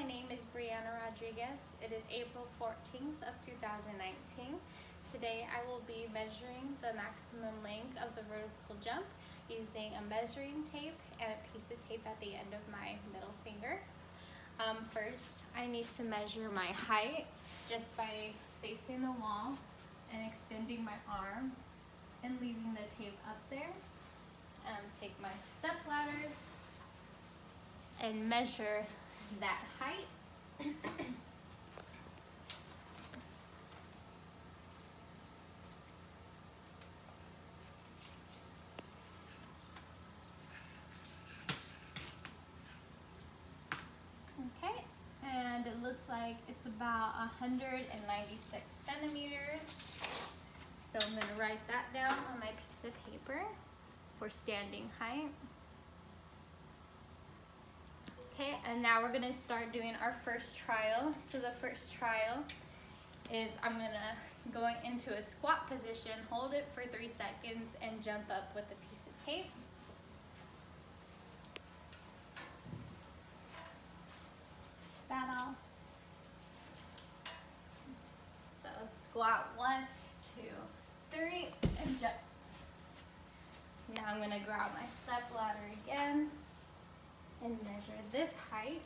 name is Brianna Rodriguez. It is April 14th of 2019. Today I will be measuring the maximum length of the vertical jump using a measuring tape and a piece of tape at the end of my middle finger. First, I need to measure my height just by facing the wall and extending my arm and leaving the tape up there. Take my step ladder and measure that height. Okay, and it looks like it's about 196 centimeters. So I'm going to write that down on my piece of paper for standing height. Okay, and now we're gonna start doing our first trial. So the first trial is I'm gonna go into a squat position, hold it for 3 seconds, and jump up with a piece of tape. Take that off. So squat 1, 2, 3, and jump. Now I'm gonna grab my step ladder again and measure this height.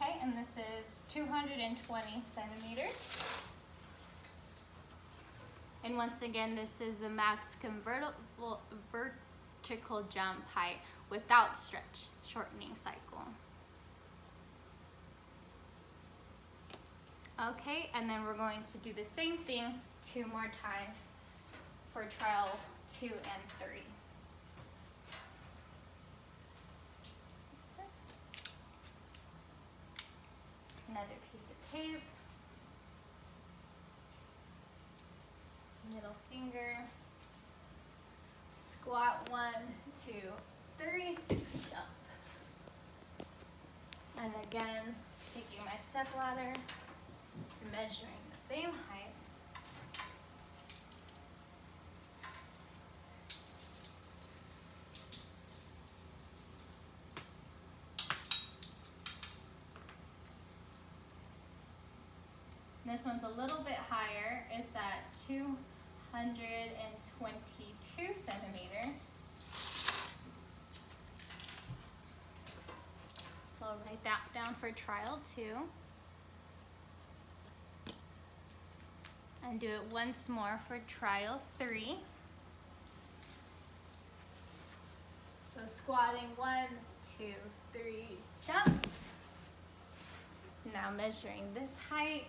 Okay, and this is 220 centimeters. And once again, this is the maximum vertical jump height without stretch, shortening cycle. Okay, and then we're going to do the same thing 2 more times for trial 2 and 3. Another piece of tape, middle finger, squat 1, 2, 3, jump. And again, taking my step ladder, measuring the same height. This one's a little bit higher. It's at 222 centimeters. So I'll write that down for trial 2. And do it once more for trial 3. So squatting 1, 2, 3, jump. Now measuring this height.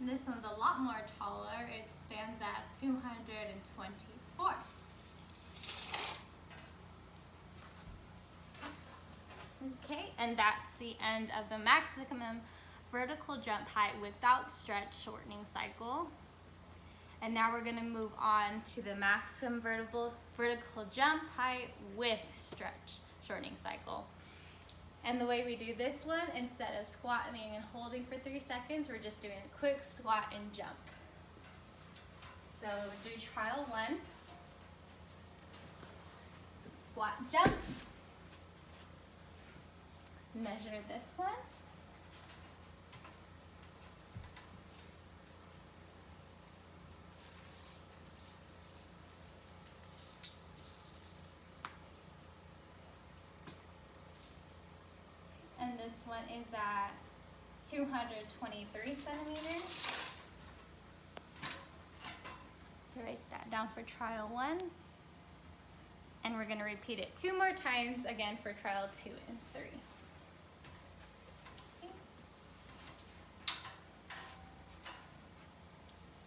This one's a lot more taller. It stands at 224. Okay, and that's the end of the maximum vertical jump height without stretch shortening cycle. And now we're going to move on to the maximum vertical jump height with stretch shortening cycle. And the way we do this one, instead of squatting and holding for 3 seconds, we're just doing a quick squat and jump. So we'll do trial 1. So squat, jump. Measure this one. And this one is at 223 centimeters. So write that down for trial 1. And we're going to repeat it 2 more times again for trial 2 and 3.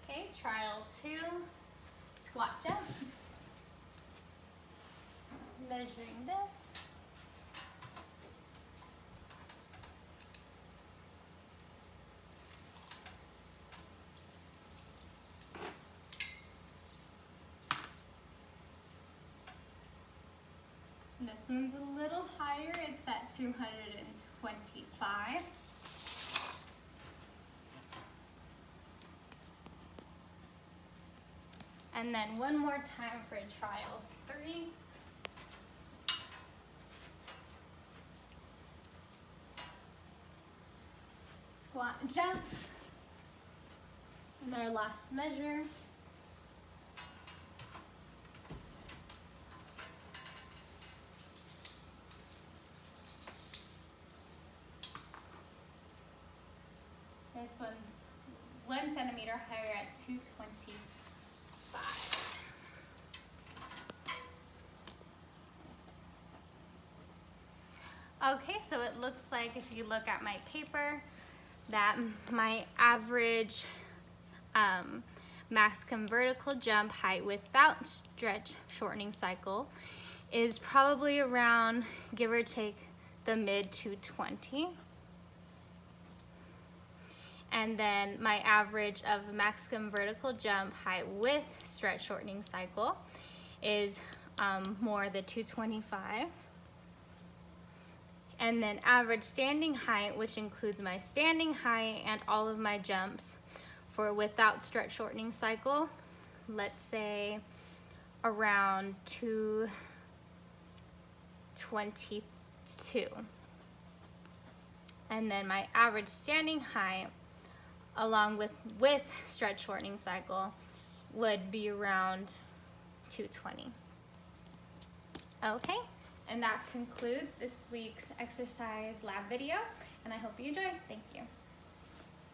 Okay, trial 2, squat jump. Measuring this. And this one's a little higher, it's at 225. And then one more time for trial 3. Squat jump. And our last measure. This one's 1 centimeter higher at 225. Okay, so it looks like if you look at my paper that my average maximum vertical jump height without stretch shortening cycle is probably around, give or take, the mid 220. And then my average of maximum vertical jump height with stretch shortening cycle is more the 225. And then average standing height, which includes my standing height and all of my jumps for without stretch shortening cycle, let's say around 222. And then my average standing height along with stretch shortening cycle would be around 220. Okay, and that concludes this week's exercise lab video, and I hope you enjoyed. Thank you.